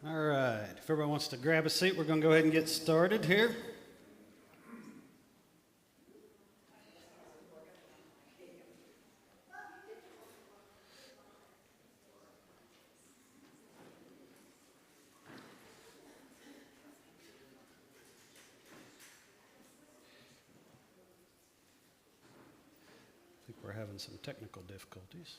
All right, if everybody wants to grab a seat, we're going to go ahead and get started here. I think we're having some technical difficulties.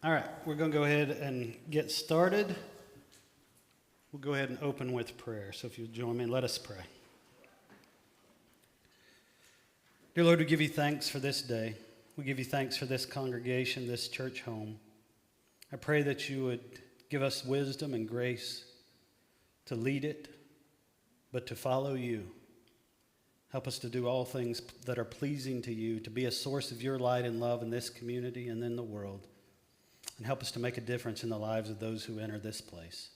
All right, we're going to go ahead and get started. We'll go ahead and open with prayer. So if you'll join me, let us pray. Dear Lord, we give you thanks for this day. We give you thanks for this congregation, this church home. I pray that you would give us wisdom and grace to lead it, but to follow you. Help us to do all things that are pleasing to you, to be a source of your light and love in this community and in the world. And help us to make a difference in the lives of those who enter this place.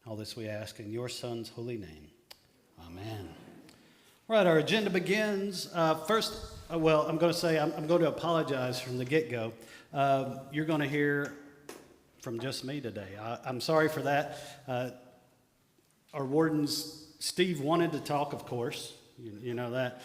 All this we ask in your Son's holy name. Amen. All right, our agenda begins. First, I'm going to say I'm going to apologize from the get-go. You're going to hear from just me today. I'm sorry for that. Our wardens, Steve wanted to talk, of course. You know that.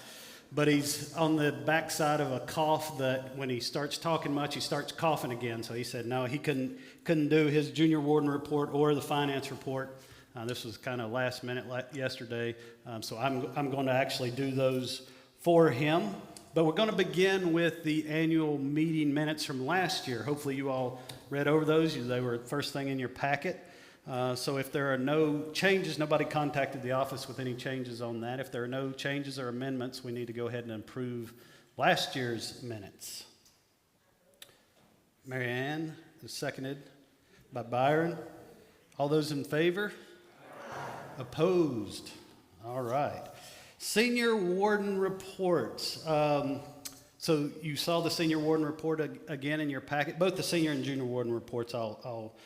But he's on the backside of a cough that when he starts talking much, he starts coughing again. So he said no, he couldn't do his junior warden report or the finance report. This was kind of last minute yesterday. So I'm going to actually do those for him. But we're going to begin with the annual meeting minutes from last year. Hopefully you all read over those. They were first thing in your packet. So if there are no changes, nobody contacted the office with any changes on that. If there are no changes or amendments, we need to go ahead and approve last year's minutes. Mary Ann is seconded by Byron. All those in favor? Opposed? All right. Senior warden reports. So you saw the senior warden report again in your packet. Both the senior and junior warden reports I'll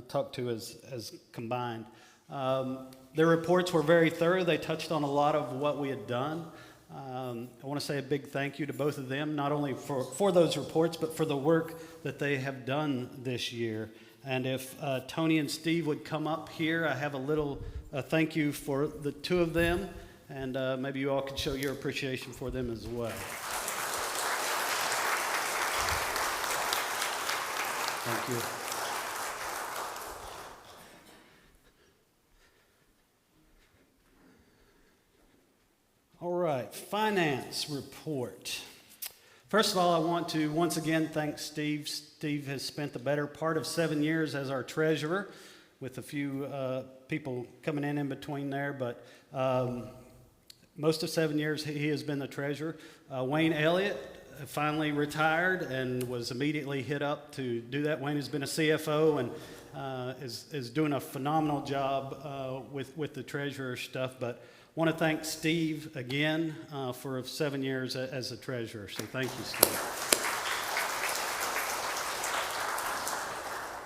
talk to as combined. Their reports were very thorough. They touched on a lot of what we had done. I want to say a big thank you to both of them, not only for those reports, but for the work that they have done this year. And if Tony and Steve would come up here, I have a little thank you for the two of them, and maybe you all could show your appreciation for them as well. Thank you. All right, finance report. First of all, I want to once again thank Steve. Steve has spent the better part of 7 years as our treasurer, with a few people coming in between there, but most of 7 years he has been the treasurer. Wayne Elliott finally retired and was immediately hit up to do that. Wayne has been a CFO and is doing a phenomenal job with the treasurer stuff, but want to thank Steve again for 7 years as a treasurer. So thank you, Steve.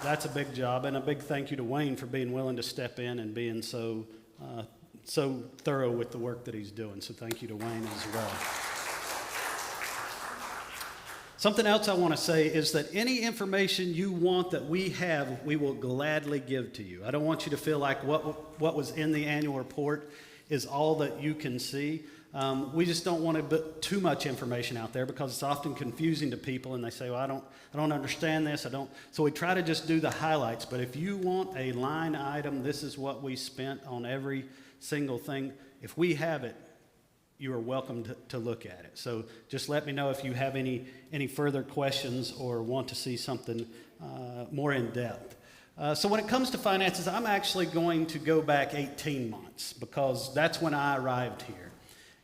That's a big job, and a big thank you to Wayne for being willing to step in and being so thorough with the work that he's doing. So thank you to Wayne as well. Something else I want to say is that any information you want that we have, we will gladly give to you. I don't want you to feel like what was in the annual report is all that you can see. We just don't want to put too much information out there because it's often confusing to people, and they say, well, I don't understand this. So we try to just do the highlights. But if you want a line item, this is what we spent on every single thing. If we have it, you are welcome to look at it. So just let me know if you have any further questions or want to see something more in depth. So when it comes to finances, I'm actually going to go back 18 months because that's when I arrived here.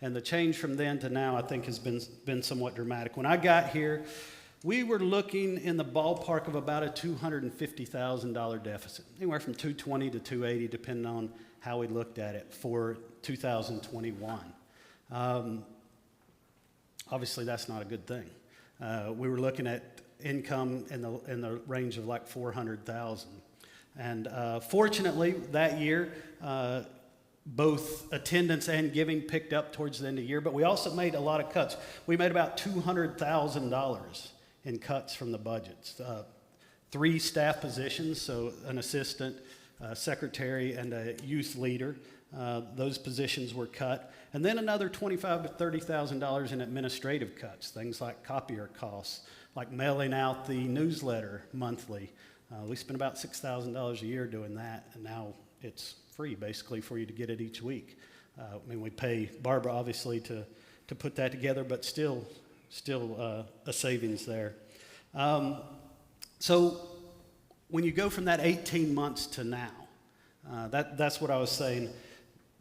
And the change from then to now, I think, has been somewhat dramatic. When I got here, we were looking in the ballpark of about a $250,000 deficit, anywhere from 220 to 280, depending on how we looked at it for 2021. Obviously, that's not a good thing. We were looking at income in the range of like 400,000. And fortunately, that year, both attendance and giving picked up towards the end of the year, but we also made a lot of cuts. We made about $200,000 in cuts from the budgets. 3 staff positions, so an assistant, secretary, and a youth leader. Those positions were cut. And then another $25,000 to $30,000 in administrative cuts, things like copier costs, like mailing out the newsletter monthly. We spent about $6,000 a year doing that, and now it's free basically for you to get it each week. I mean, we pay Barbara obviously to put that together, but still a savings there. So when you go from that 18 months to now, that's what I was saying.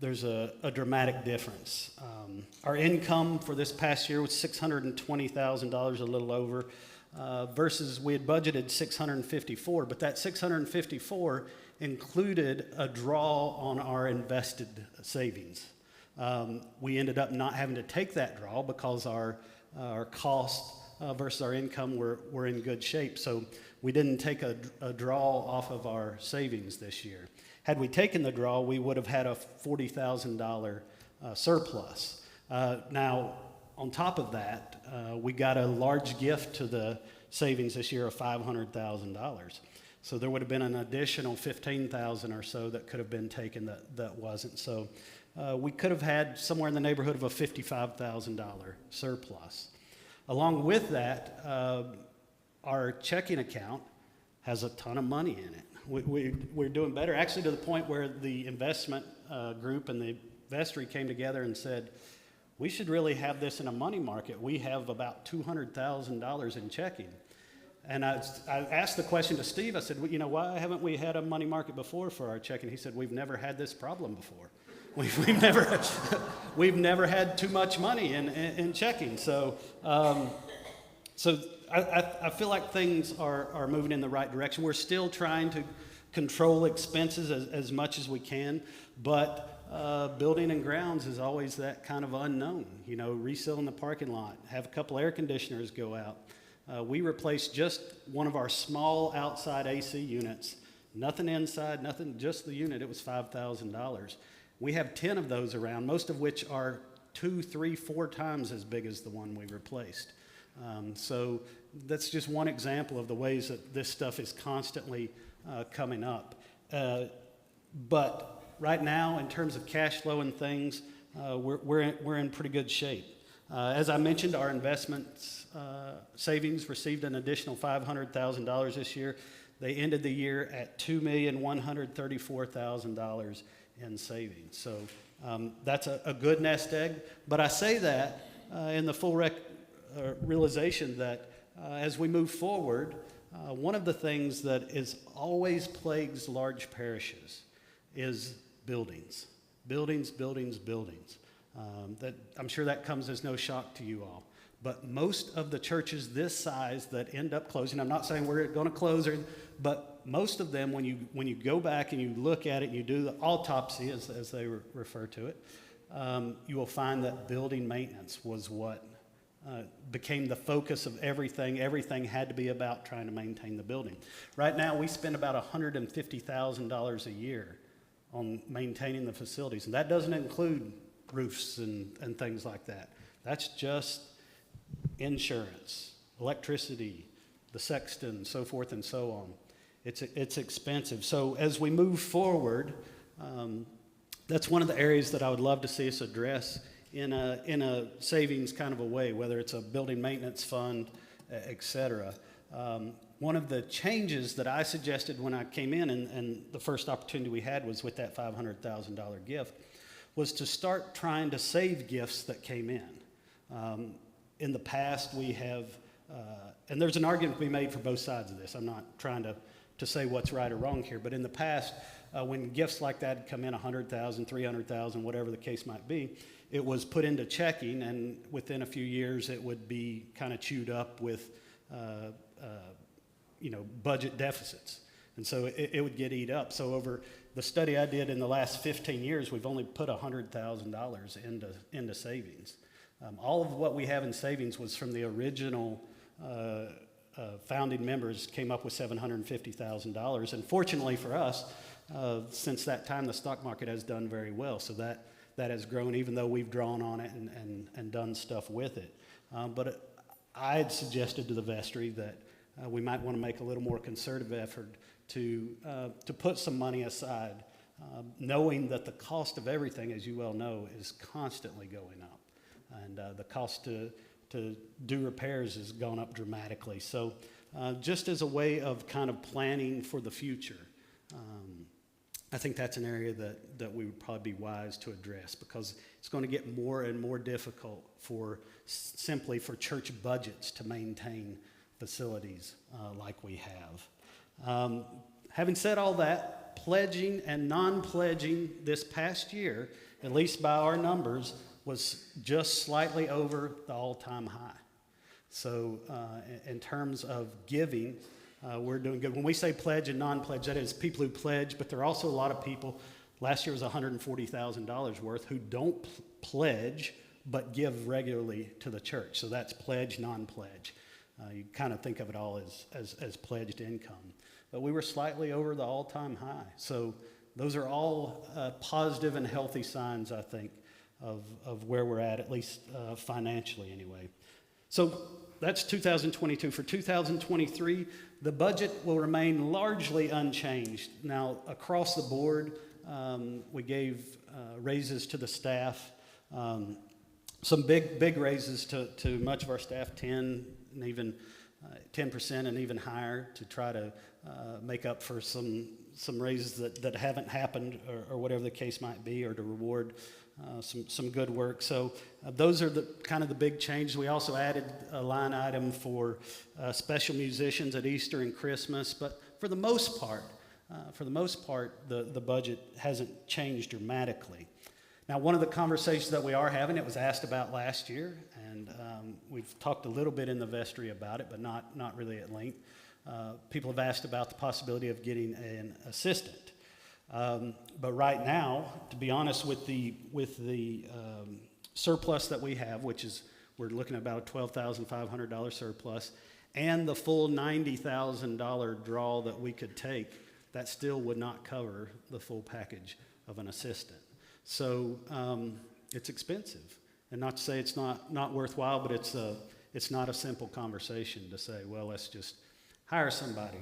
There's a dramatic difference. Our income for this past year was $620,000, a little over, versus we had budgeted $654, but that $654 included a draw on our invested savings. We ended up not having to take that draw because our cost versus our income were in good shape. So we didn't take a draw off of our savings this year. Had we taken the draw, we would have had a $40,000 surplus. Now, on top of that, we got a large gift to the savings this year of $500,000. So there would have been an additional $15,000 or so that could have been taken that wasn't. So we could have had somewhere in the neighborhood of a $55,000 surplus. Along with that, our checking account has a ton of money in it. We're doing better, actually to the point where the investment group and the vestry came together and said, we should really have this in a money market. We have about $200,000 in checking. And I asked the question to Steve. I said, well, why haven't we had a money market before for our checking? He said, we've never had this problem before. We've never had too much money in checking. So I feel like things are moving in the right direction. We're still trying to control expenses as much as we can, but building and grounds is always that kind of unknown. Resealing the parking lot, have a couple air conditioners go out. We replaced just one of our small outside AC units. Nothing inside, nothing, just the unit. It was $5,000. We have 10 of those around, most of which are 2, 3, 4 times as big as the one we replaced. So that's just one example of the ways that this stuff is constantly coming up. But right now, in terms of cash flow and things, we're in pretty good shape. As I mentioned, our investments savings received an additional $500,000 this year. They ended the year at $2,134,000 in savings. So that's a good nest egg. But I say that in the full realization that as we move forward, one of the things that is always plagues large parishes is buildings. Buildings. That I'm sure that comes as no shock to you all. But most of the churches this size that end up closing, I'm not saying we're going to close, but most of them, when you go back and you look at it and you do the autopsy, as they refer to it, you will find that building maintenance was what became the focus of everything. Everything had to be about trying to maintain the building. Right now, we spend about $150,000 a year on maintaining the facilities, and that doesn't include roofs and things like that. That's just insurance, electricity, the sexton, so forth and so on. It's expensive. So as we move forward, that's one of the areas that I would love to see us address in a savings kind of a way, whether it's a building maintenance fund, et cetera. One of the changes that I suggested when I came in, and the first opportunity we had was with that $500,000 gift, was to start trying to save gifts that came in. In the past, we have, and there's an argument to be made for both sides of this. I'm not trying to say what's right or wrong here, but in the past, when gifts like that come in, $100,000, $300,000, whatever the case might be, it was put into checking, and within a few years, it would be kind of chewed up with, budget deficits. And so it would get eat up. So over the study I did in the last 15 years, we've only put $100,000 into savings. All of what we have in savings was from the original founding members came up with $750,000. And fortunately for us, since that time, the stock market has done very well. So that has grown, even though we've drawn on it and done stuff with it. But I had suggested to the vestry that we might want to make a little more concerted effort to put some money aside, knowing that the cost of everything, as you well know, is constantly going up. And the cost to do repairs has gone up dramatically. So just as a way of kind of planning for the future, I think that's an area that we would probably be wise to address, because it's going to get more and more difficult simply for church budgets to maintain facilities like we have. Having said all that, pledging and non-pledging this past year, at least by our numbers, was just slightly over the all-time high. So in terms of giving, we're doing good. When we say pledge and non-pledge, that is people who pledge, but there are also a lot of people, last year was $140,000 worth, who don't pledge but give regularly to the church. So that's pledge, non-pledge. You kind of think of it all as pledged income. But we were slightly over the all-time high. So those are all positive and healthy signs, I think, of where we're at least financially anyway. So that's 2022. For 2023, the budget will remain largely unchanged. Now, across the board, we gave raises to the staff, some big raises to much of our staff, 10 and even 10% and even higher, to try to make up for some raises that haven't happened, or whatever the case might be, or to reward some good work. So those are the kind of the big changes. We also added a line item for special musicians at Easter and Christmas, but for the most part, the budget hasn't changed dramatically. Now, one of the conversations that we are having, it was asked about last year, and we've talked a little bit in the vestry about it, but not really at length. People have asked about the possibility of getting an assistant. But right now, to be honest, with the surplus that we have, which is, we're looking at about a $12,500 surplus, and the full $90,000 draw that we could take, that still would not cover the full package of an assistant. So it's expensive. And not to say it's not worthwhile, but it's not a simple conversation to say, well, let's just hire somebody.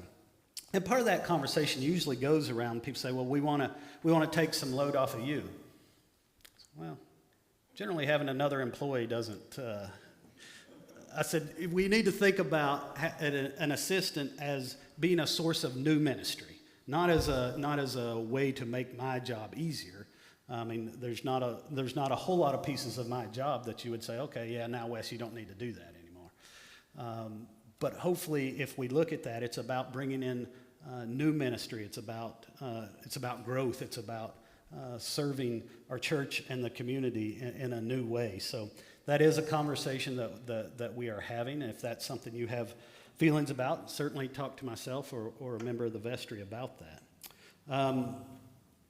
And part of that conversation usually goes around, people say, well, we want to take some load off of you. Well, generally having another employee doesn't. I said, we need to think about an assistant as being a source of new ministry, not as a way to make my job easier. I mean, there's not a whole lot of pieces of my job that you would say, okay, yeah, now Wes, you don't need to do that anymore. But hopefully, if we look at that, it's about bringing in new ministry. It's about growth. It's about serving our church and the community in a new way. So that is a conversation that we are having. And if that's something you have feelings about, certainly talk to myself or a member of the vestry about that.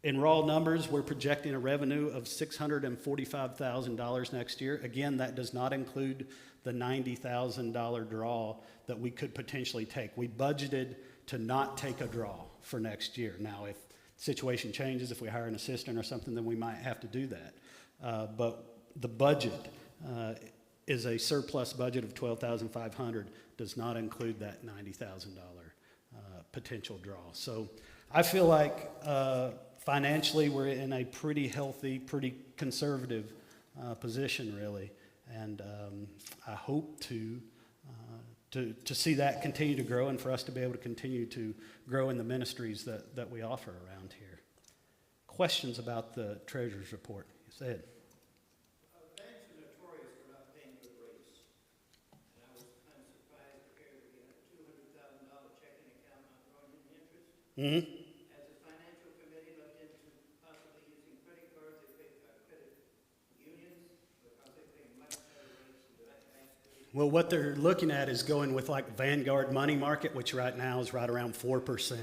In raw numbers, we're projecting a revenue of $645,000 next year. Again, that does not include the $90,000 draw that we could potentially take. We budgeted to not take a draw for next year. Now, if the situation changes, if we hire an assistant or something, then we might have to do that. But the budget is a surplus budget of $12,500, does not include that $90,000 potential draw. So I feel like financially, we're in a pretty healthy, pretty conservative position, really, and I hope to see that continue to grow, and for us to be able to continue to grow in the ministries that we offer around here. Questions about the treasurer's report? Yes, Ed. Banks are notorious for not paying good rates, and I was kind of surprised to hear that we had a $200,000 checking account not growing in interest. Mm-hmm. Well, what they're looking at is going with like Vanguard money market, which right now is right around 4%.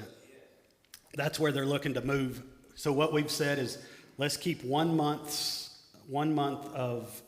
That's where they're looking to move. So what we've said is, let's keep 1 month of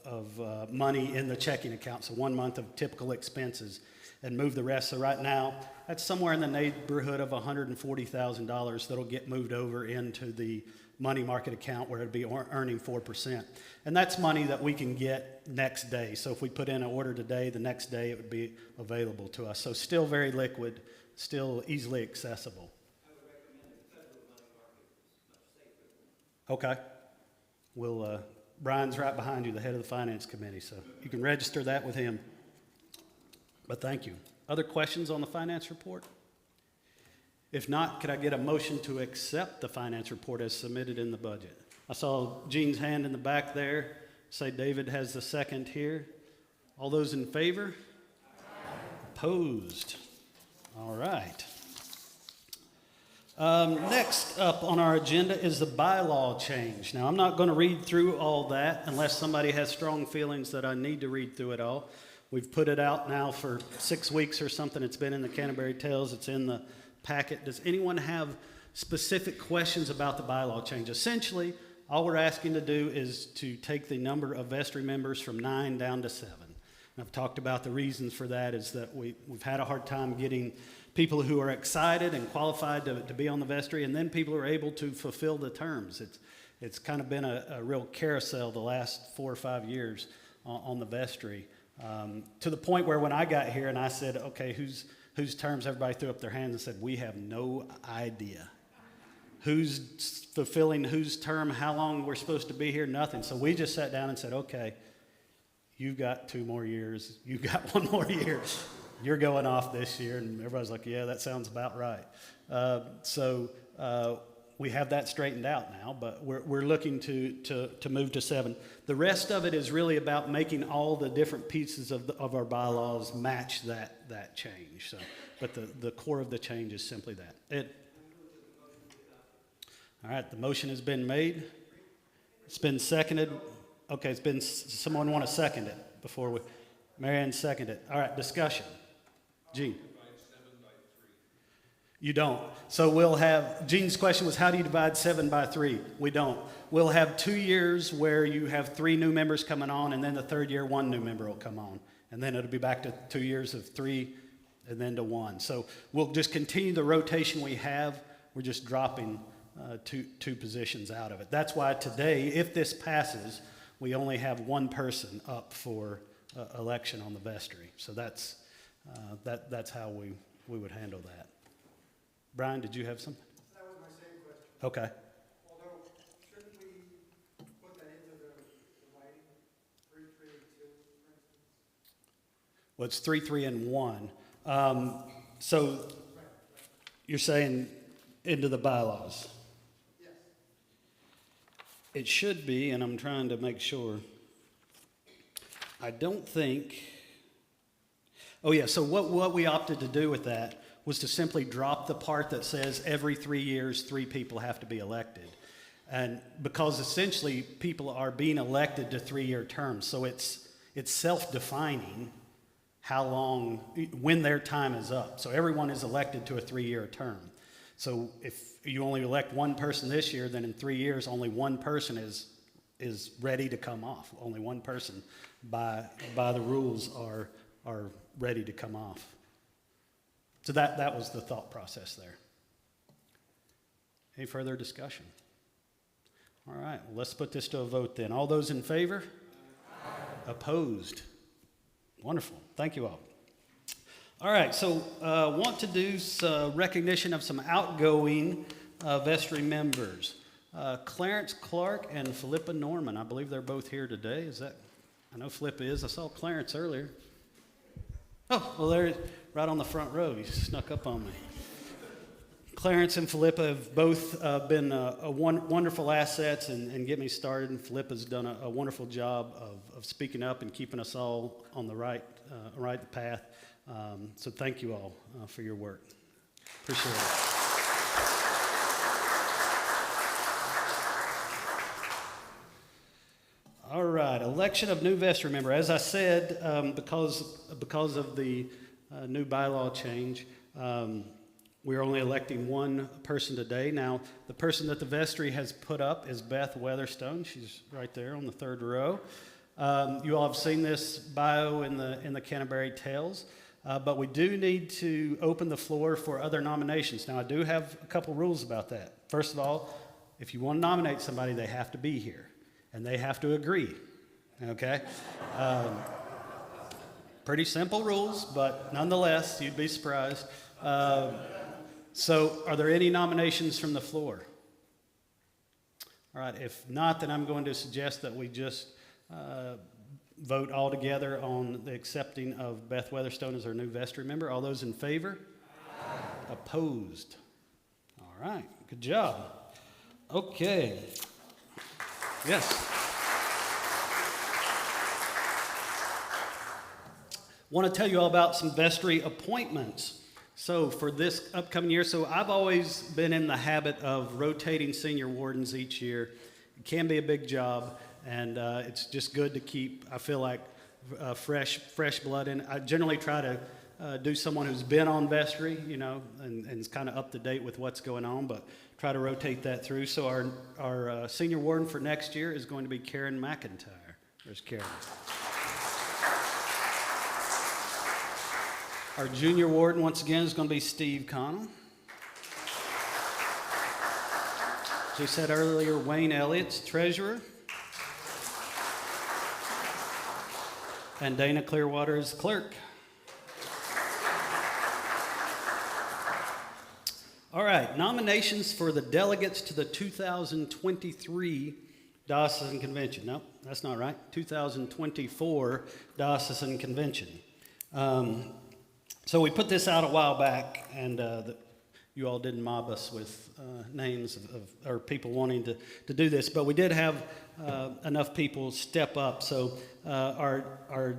money in the checking account, so 1 month of typical expenses, and move the rest. So right now, that's somewhere in the neighborhood of $140,000 that'll get moved over into the money market account where it'll be earning 4%. And that's money that we can get next day. So if we put in an order today, the next day it would be available to us. So still very liquid, still easily accessible. I would recommend the federal money market is much safer. Okay. We'll, Brian's right behind you, the head of the Finance Committee, so you can register that with him. But thank you. Other questions on the finance report? If not, could I get a motion to accept the finance report as submitted in the budget? I saw Gene's hand in the back there. Say David has the second here. All those in favor? Aye. Opposed? All right. Next up on our agenda is the bylaw change. Now, I'm not going to read through all that unless somebody has strong feelings that I need to read through it all. We've put it out now for 6 weeks or something. It's been in the Canterbury Tales. It's in the packet. Does anyone have specific questions about the bylaw change? Essentially, all we're asking to do is to take the number of vestry members from 9 down to 7. And I've talked about the reasons for that is that we've had a hard time getting people who are excited and qualified to be on the vestry, and then people who are able to fulfill the terms. It's kind of been a real carousel the last 4 or 5 years on the vestry, to the point where when I got here and I said, okay, whose terms, everybody threw up their hands and said, we have no idea. Who's fulfilling whose term, how long we're supposed to be here, nothing. So we just sat down and said, okay, you've got 2 more years, you've got 1 more year. You're going off this year, and everybody's like, yeah, that sounds about right. So we have that straightened out now, but we're looking to move to 7. The rest of it is really about making all the different pieces of our bylaws match that change. So, but the core of the change is simply that. All right, the motion has been made. It's been seconded. Okay, someone want to second it before we, Marianne seconded it. All right, discussion. Gene. You don't. So we'll have, Gene's question was, how do you divide 7 by 3? We don't. We'll have 2 years where you have 3 new members coming on, and then the 3rd year, 1 new member will come on. And then it'll be back to 2 years of 3, and then to 1. So we'll just continue the rotation we have. We're just dropping two positions out of it. That's why today, if this passes, we only have 1 person up for election on the vestry. So that's how we would handle that. Brian, did you have something? That was my same question. Okay. Although, shouldn't we put that into the writing, 3, 3, and 2, for instance? Well, it's 3, 3, and 1. So you're saying into the bylaws? Yes. It should be, and I'm trying to make sure. I don't think. Oh yeah, so what we opted to do with that was to simply drop the part that says every 3 years, 3 people have to be elected. And because essentially people are being elected to 3-year terms, so it's self-defining how long, when their time is up. So everyone is elected to a 3-year term. So if you only elect 1 person this year, then in 3 years only 1 person is ready to come off. Only 1 person by the rules are ready to come off. So that was the thought process there. Any further discussion? All right, well, let's put this to a vote then. All those in favor? Aye. Opposed? Wonderful. Thank you all. All right, so want to do some recognition of some outgoing vestry members. Clarence Clark and Philippa Norman. I believe they're both here today. Is that? I know Philippa is. I saw Clarence earlier. Oh, well, they're right on the front row. You snuck up on me. Clarence and Philippa have both been wonderful assets and get me started. And Philippa's done a wonderful job of speaking up and keeping us all on the right path. So thank you all for your work. Appreciate it. All right, election of new vestry member. As I said, because of the new bylaw change, we're only electing 1 person today. Now, the person that the vestry has put up is Beth Weatherstone. She's right there on the 3rd row. You all have seen this bio in the Canterbury Tales. But we do need to open the floor for other nominations. Now, I do have a couple rules about that. First of all, if you want to nominate somebody, they have to be here, and they have to agree, okay? Pretty simple rules, but nonetheless, you'd be surprised. So are there any nominations from the floor? All right, if not, then I'm going to suggest that we just vote all together on the accepting of Beth Weatherstone as our new vestry member. All those in favor? Aye. Opposed? All right, good job. Okay. Yes. Want to tell you all about some vestry appointments. So for this upcoming year, so I've always been in the habit of rotating senior wardens each year. It can be a big job, and it's just good to keep, I feel like, fresh blood in. I generally try to do someone who's been on vestry, you know, and is kind of up to date with what's going on, but try to rotate that through. So our senior warden for next year is going to be Karen McIntyre. There's Karen. Our junior warden, once again, is going to be Steve Connell. As we said earlier, Wayne Elliott's treasurer. And Dana Clearwater is clerk. All right, nominations for the delegates to the 2023 Diocesan Convention. No, that's not right. 2024 Diocesan Convention. So we put this out a while back, and you all didn't mob us with names or people wanting to do this, but we did have enough people step up. So our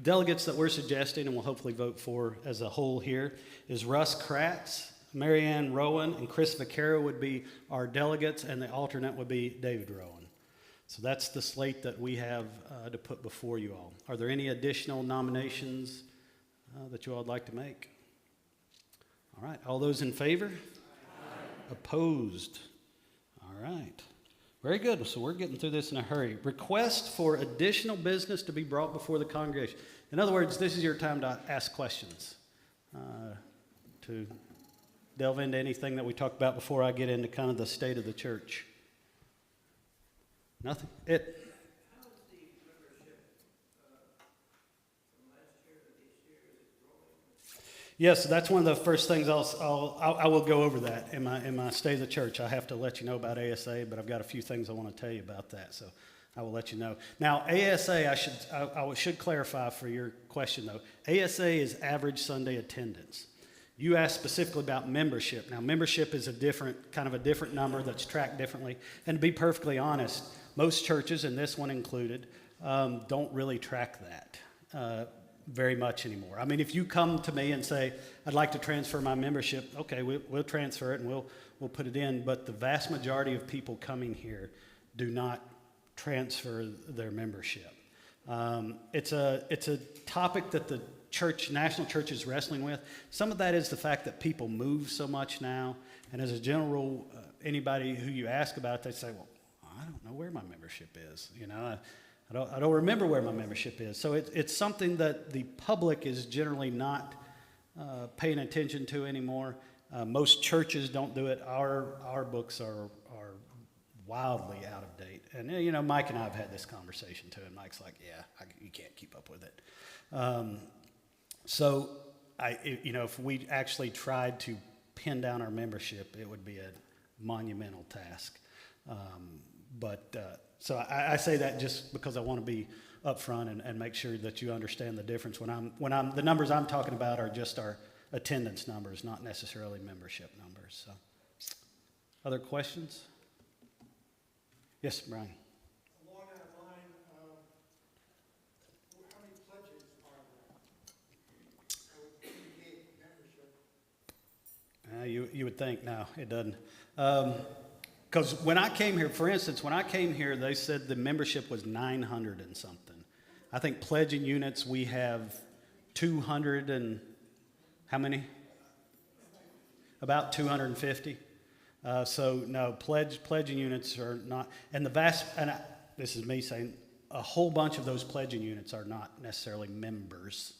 delegates that we're suggesting, and we'll hopefully vote for as a whole here, is Russ Kratz, Marianne Rowan, and Chris Vaccaro would be our delegates, and the alternate would be David Rowan. So that's the slate that we have to put before you all. Are there any additional nominations that you all would like to make? All right, all those in favor? Aye. Opposed? All right, very good. So we're getting through this in a hurry. Request for additional business to be brought before the congregation. In other words, this is your time to ask questions, to delve into anything that we talked about before I get into kind of the state of the church. Nothing? How is the membership from last year to this year? Is it growing? Yes, that's one of the first things I will go over that in my State of the Church. I have to let you know about ASA, but I've got a few things I want to tell you about that, so I will let you know. Now, ASA, I should clarify for your question though. ASA is average Sunday attendance. You asked specifically about membership. Now, membership is a different number that's tracked differently. And to be perfectly honest, most churches, and this one included, don't really track that very much anymore. I mean, if you come to me and say, I'd like to transfer my membership, okay, we'll transfer it and we'll put it in. But the vast majority of people coming here do not transfer their membership. It's a topic that the national church is wrestling with. Some of that is the fact that people move so much now. And as a general rule, anybody who you ask about it, they say, well, I don't know where my membership is. You know, I don't remember where my membership is. So it's something that the public is generally not paying attention to anymore. Most churches don't do it. Our books are wildly out of date. And, you know, Mike and I have had this conversation too, and Mike's like, yeah, you can't keep up with it. So, if we actually tried to pin down our membership, it would be a monumental task. So I say that just because I want to be upfront and make sure that you understand the difference. The numbers I'm talking about are just our attendance numbers, not necessarily membership numbers. So, other questions? Yes, Brian. Along that line, how many pledges are there? That would indicate membership. You would think, no, it doesn't. Because when I came here, for instance, they said the membership was 900 and something. I think pledging units, we have 200 and how many? About 250. So no, pledging units are not, and this is me saying, a whole bunch of those pledging units are not necessarily members.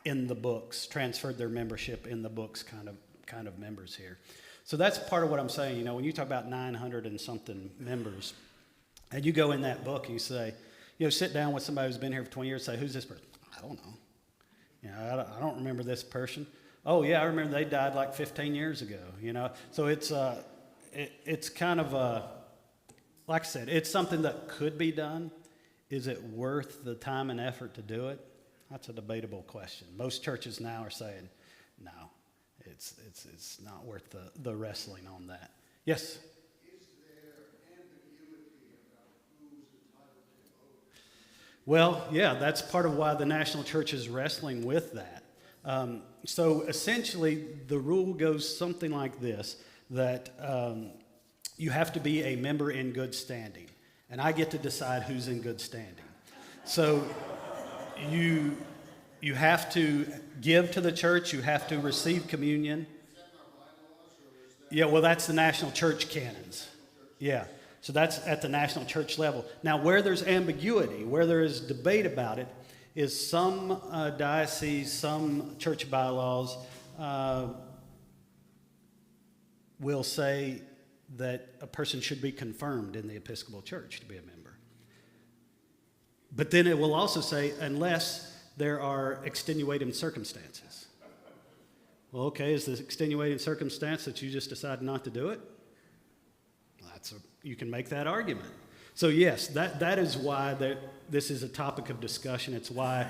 in the books, transferred their membership in the books kind of members here. So that's part of what I'm saying. You know, when you talk about 900 and something members, and you go in that book and you say, you know, sit down with somebody who's been here for 20 years and say, who's this person? I don't know. You know, I don't remember this person. Oh, yeah, I remember they died like 15 years ago, you know. So it's kind of, like I said, it's something that could be done. Is it worth the time and effort to do it? That's a debatable question. Most churches now are saying, no, it's not worth the wrestling on that. Yes? Is there ambiguity about who's entitled to vote? Well, yeah, that's part of why the national church is wrestling with that. So essentially, the rule goes something like this, that you have to be a member in good standing, and I get to decide who's in good standing. So you have to give to the church, you have to receive communion. Is that in our bylaws, or is that? Yeah, well, that's the national church canons. Yeah, so that's at the national church level. Now, where there's ambiguity, where there is debate about it, is some dioceses, some church bylaws will say that a person should be confirmed in the Episcopal Church to be a member. But then it will also say, unless there are extenuating circumstances. Well, okay, is the extenuating circumstance that you just decided not to do it? You can make that argument. So yes, that is why this is a topic of discussion. It's why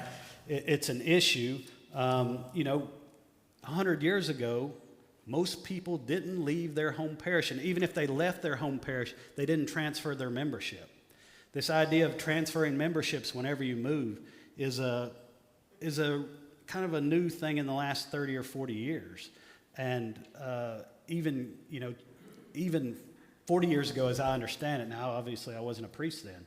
it's an issue. 100 years ago, most people didn't leave their home parish, and even if they left their home parish, they didn't transfer their membership. This idea of transferring memberships whenever you move is a kind of a new thing in the last 30 or 40 years. And even 40 years ago, as I understand it now, obviously I wasn't a priest then,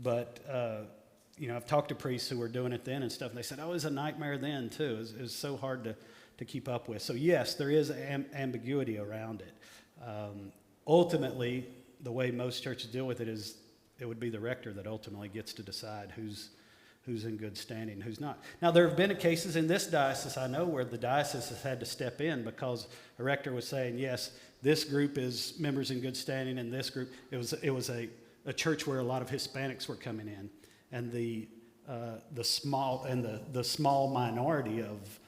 but I've talked to priests who were doing it then and stuff, and they said, oh, it was a nightmare then too. It was so hard to keep up with. So yes, there is ambiguity around it. Ultimately, the way most churches deal with it is it would be the rector that ultimately gets to decide who's in good standing and who's not. Now, there have been cases in this diocese, I know, where the diocese has had to step in because a rector was saying, yes, this group is members in good standing, and this group, it was a church where a lot of Hispanics were coming in, and the small minority of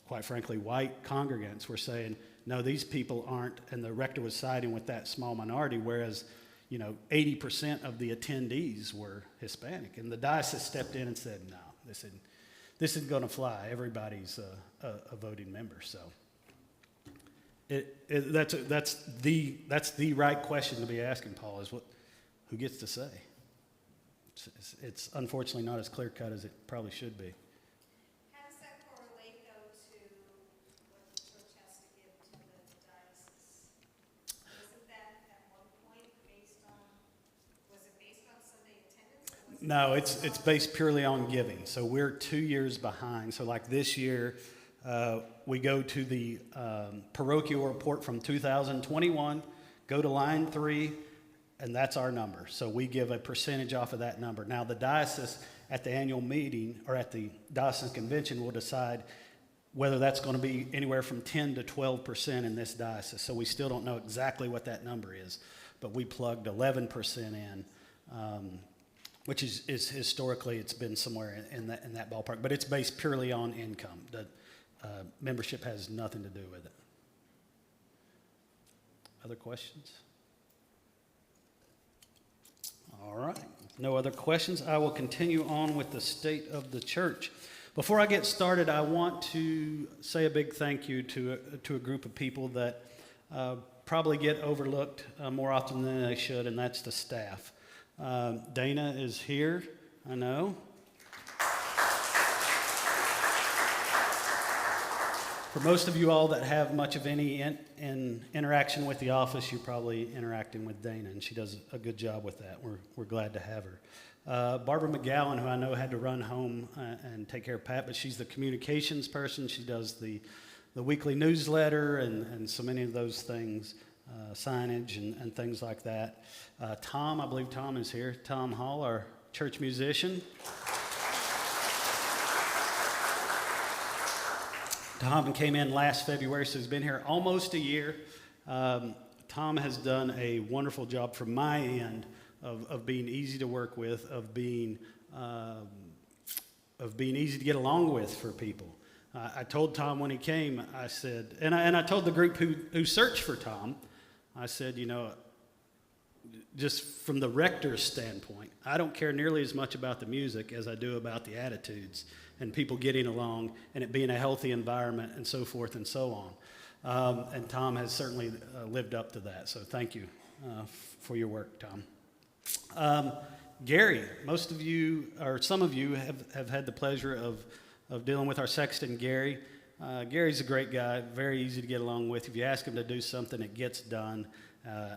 quite frankly white congregants were saying, no, these people aren't, and the rector was siding with that small minority, whereas 80% of the attendees were Hispanic, and the diocese stepped in and said, no, this isn't going to fly. Everybody's a voting member. So that's the right question to be asking, Paul, is who gets to say? It's unfortunately not as clear cut as it probably should be. How does that correlate, though, to what the church has to give to the diocese? Wasn't that at one point was it based on Sunday attendance? Or was it No, it's based purely on giving. So we're 2 years behind. So like this year, we go to the parochial report from 2021, go to line 3, and that's our number. So we give a percentage off of that number. Now the diocese at the annual meeting or at the diocesan convention will decide whether that's going to be anywhere from 10 to 12% in this diocese. So we still don't know exactly what that number is, but we plugged 11% in, which is historically it's been somewhere in that ballpark. But it's based purely on income. The membership has nothing to do with it. Other questions? All right. No other questions. I will continue on with the state of the church. Before I get started, I want to say a big thank you to a group of people that probably get overlooked more often than they should, and that's the staff. Dana is here, I know. For most of you all that have much of any interaction with the office, you're probably interacting with Dana, and she does a good job with that. We're glad to have her. Barbara McGowan, who I know had to run home and take care of Pat, but she's the communications person. She does the weekly newsletter and so many of those things, signage and things like that. Tom, I believe Tom is here. Tom Hall, our church musician. Tom came in last February, so he's been here almost a year. Tom has done a wonderful job from my end of being easy to work with, of being easy to get along with for people. I told Tom when he came, I said, and I told the group who searched for Tom, I said, you know, just from the rector's standpoint, I don't care nearly as much about the music as I do about the attitudes and people getting along and it being a healthy environment and so forth and so on. And Tom has certainly lived up to that. So thank you for your work, Tom. Gary, most of you, or some of you, have had the pleasure of dealing with our sexton, Gary. Gary's a great guy, very easy to get along with. If you ask him to do something, it gets done.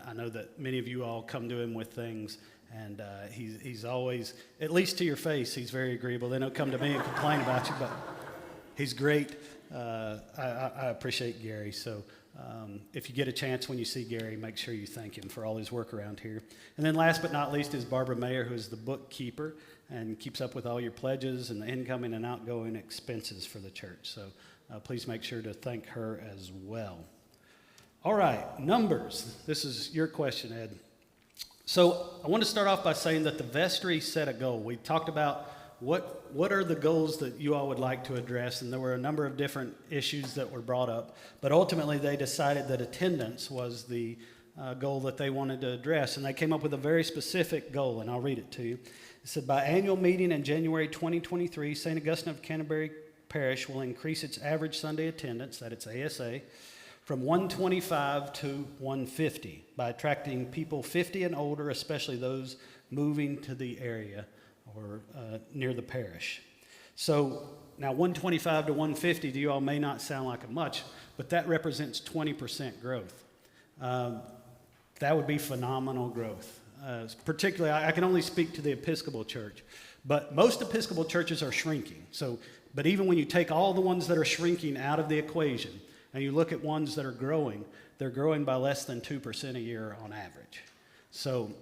I know that many of you all come to him with things, and he's always, at least to your face, he's very agreeable. They don't come to me and complain about you, but he's great. I appreciate Gary. So if you get a chance when you see Gary, make sure you thank him for all his work around here. And then last but not least is Barbara Mayer, who is the bookkeeper and keeps up with all your pledges and the incoming and outgoing expenses for the church. So please make sure to thank her as well. All right, numbers. This is your question, Ed. So I want to start off by saying that the vestry set a goal. We talked about what are the goals that you all would like to address, and there were a number of different issues that were brought up, but ultimately they decided that attendance was the goal that they wanted to address, and they came up with a very specific goal, and I'll read it to you. It said, by annual meeting in January 2023, St. Augustine of Canterbury Parish will increase its average Sunday attendance, that it's ASA, from 125 to 150 by attracting people 50 and older, especially those moving to the area or near the parish. So now 125 to 150 to you all may not sound like much, but that represents 20% growth. That would be phenomenal growth. Particularly, I can only speak to the Episcopal Church, but most Episcopal churches are shrinking. But even when you take all the ones that are shrinking out of the equation, and you look at ones that are growing, they're growing by less than 2% a year on average. So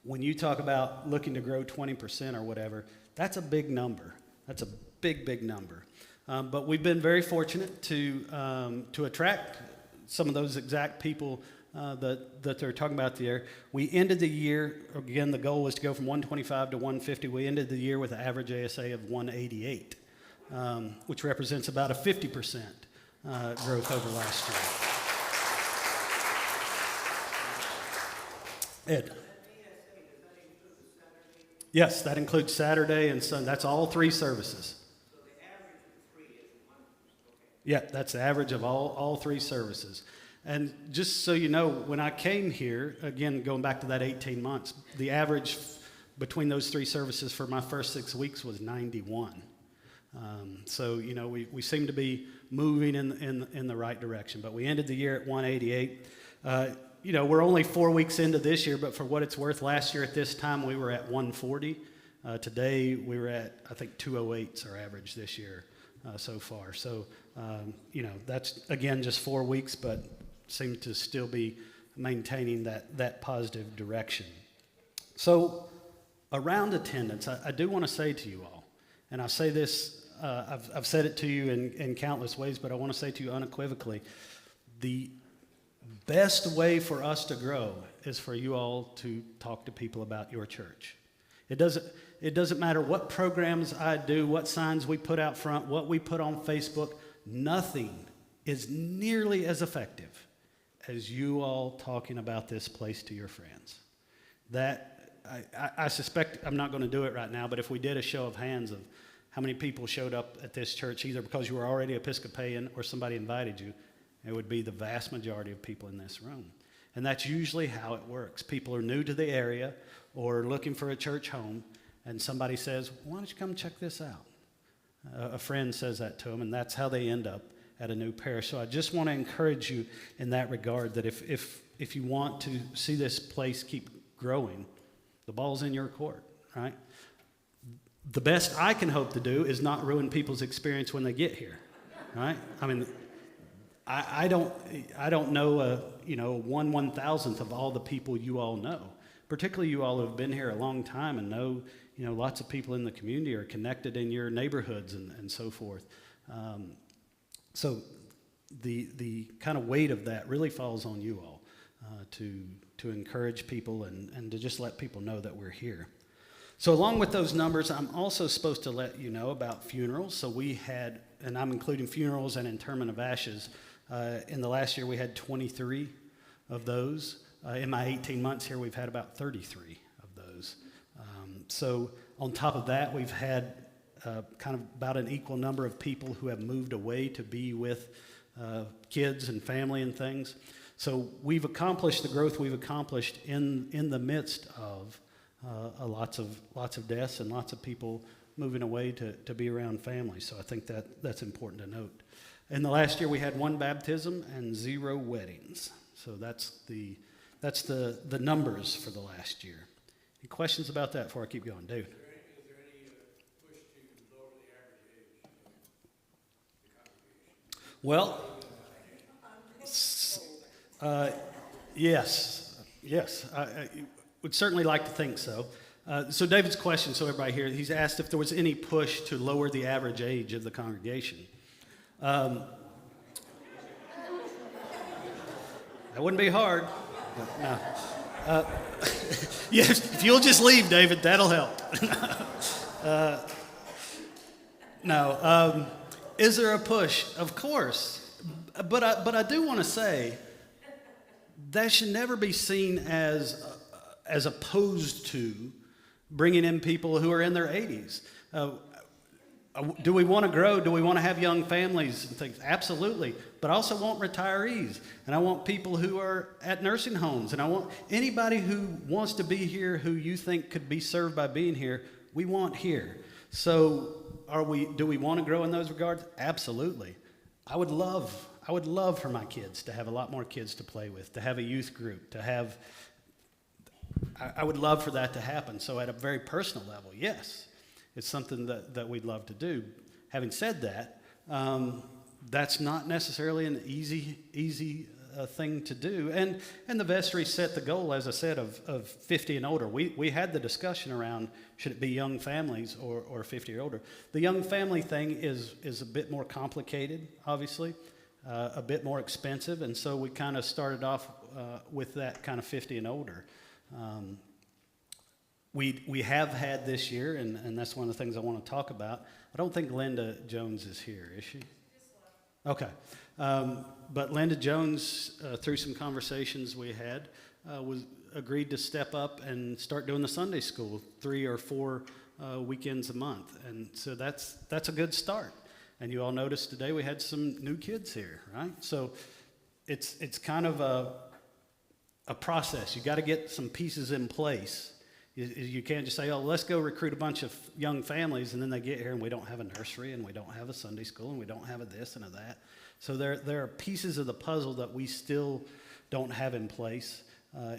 when you talk about looking to grow 20% or whatever, that's a big number. That's a big, big number. But we've been very fortunate to attract some of those exact people that they're talking about there. We ended the year, again, the goal was to go from 125 to 150. We ended the year with an average ASA of 188, which represents about a 50% growth over last year. Ed? Yes, that includes Saturday and Sunday. That's all three services. So the average of 3 is 1, okay. Yeah, that's the average of all three services. And just so you know, when I came here, again, going back to that 18 months, the average between those three services for my first 6 weeks was 91. So, you know, we seem to be moving in the right direction. But we ended the year at 188. You know, we're only 4 weeks into this year, but for what it's worth, last year at this time we were at 140. Today we were at, I think, 208's our average this year so far. So, you know, that's, again, just 4 weeks, but seem to still be maintaining that positive direction. So around attendance, I do want to say to you all, and I say this, I've said it to you in countless ways, but I want to say to you unequivocally, the best way for us to grow is for you all to talk to people about your church. It doesn't matter what programs I do, what signs we put out front, what we put on Facebook. Nothing is nearly as effective as you all talking about this place to your friends. That I suspect, I'm not going to do it right now, but if we did a show of hands of how many people showed up at this church, either because you were already Episcopalian or somebody invited you, it would be the vast majority of people in this room. And that's usually how it works. People are new to the area or looking for a church home, and somebody says, why don't you come check this out? A friend says that to them, and that's how they end up at a new parish. So I just want to encourage you in that regard, that if you want to see this place keep growing, the ball's in your court, right? The best I can hope to do is not ruin people's experience when they get here, right? I mean, I don't know, 1/1000th of all the people you all know, particularly you all who have been here a long time and know, lots of people in the community are connected in your neighborhoods and so forth. So the kind of weight of that really falls on you all to encourage people and to just let people know that we're here. So along with those numbers, I'm also supposed to let you know about funerals. So we had, and I'm including funerals and interment of ashes. In the last year, we had 23 of those. In my 18 months here, we've had about 33 of those. So on top of that, we've had kind of about an equal number of people who have moved away to be with kids and family and things. So we've accomplished the growth we've accomplished in the midst of lots of deaths and lots of people moving away to be around family. So I think that's important to note. In the last year, we had 1 baptism and 0 weddings. So that's the numbers for the last year. Any questions about that before I keep going, David? Is there any push to lower the average age of the congregation? Well, yes, I would certainly like to think so. So David's question, so everybody here, he's asked if there was any push to lower the average age of the congregation. That wouldn't be hard. No. Yes, if you'll just leave, David, that'll help. No. Is there a push? Of course. But I do want to say that should never be seen as opposed to bringing in people who are in their 80s. Do we want to grow? Do we want to have young families and things? Absolutely. But I also want retirees, and I want people who are at nursing homes, and I want anybody who wants to be here who you think could be served by being here, we want here. So do we want to grow in those regards? Absolutely. I would love for my kids to have a lot more kids to play with, to have a youth group, I would love for that to happen. So at a very personal level, yes, it's something that we'd love to do. Having said that, that's not necessarily an easy thing to do. And the vestry set the goal, as I said, of 50 and older. We had the discussion around should it be young families or 50 or older. The young family thing is a bit more complicated, obviously, a bit more expensive, and so we kind of started off with that kind of 50 and older. We have had this year, and that's one of the things I want to talk about. I don't think Linda Jones is here, is she? Okay. But Linda Jones, through some conversations we had, agreed to step up and start doing the Sunday school 3 or 4 weekends a month. And so that's a good start. And you all noticed today we had some new kids here, right? So it's kind of a process. You got to get some pieces in place. You can't just say, oh, let's go recruit a bunch of young families, and then they get here and we don't have a nursery and we don't have a Sunday school and we don't have a this and a that. So there are pieces of the puzzle that we still don't have in place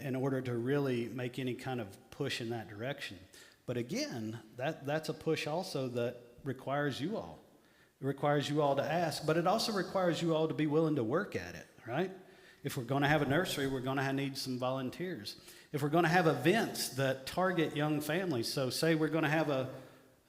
in order to really make any kind of push in that direction. But again, that's a push also that requires you all. It requires you all to ask, but it also requires you all to be willing to work at it, right? If we're going to have a nursery, we're going to need some volunteers. If we're going to have events that target young families, so say we're going to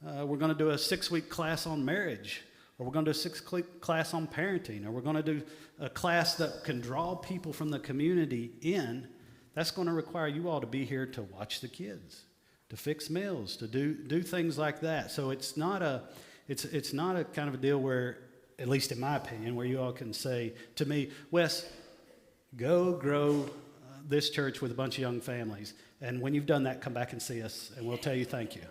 do a 6-week class on marriage, or we're going to do a 6-week class on parenting, or we're going to do a class that can draw people from the community in, that's going to require you all to be here to watch the kids, to fix meals, to do things like that. So it's not a kind of a deal where, at least in my opinion, where you all can say to me, Wes, go grow this church with a bunch of young families, and when you've done that, come back and see us, and we'll tell you thank you.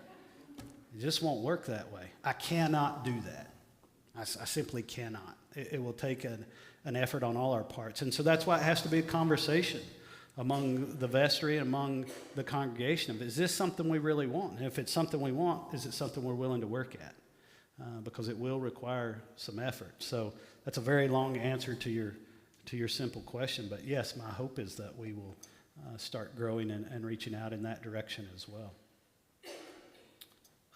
It just won't work that way. I cannot do that. I simply cannot. It will take an effort on all our parts, and so that's why it has to be a conversation among the vestry and among the congregation of, is this something we really want? And if it's something we want, is it something we're willing to work at? Because it will require some effort. So that's a very long answer to your simple question, but yes, my hope is that we will start growing and reaching out in that direction as well.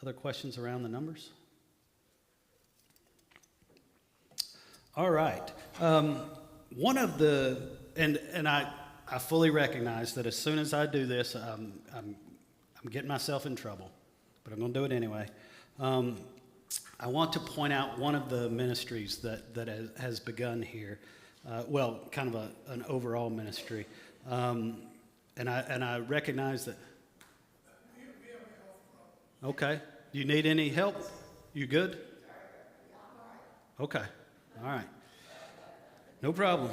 Other questions around the numbers? All right. One of the, and I fully recognize that as soon as I do this, I'm getting myself in trouble, but I'm going to do it anyway. I want to point out one of the ministries that has begun here. Well, kind of an overall ministry. And I recognize that. Okay. Do you need any help? You good? Okay. All right. No problem.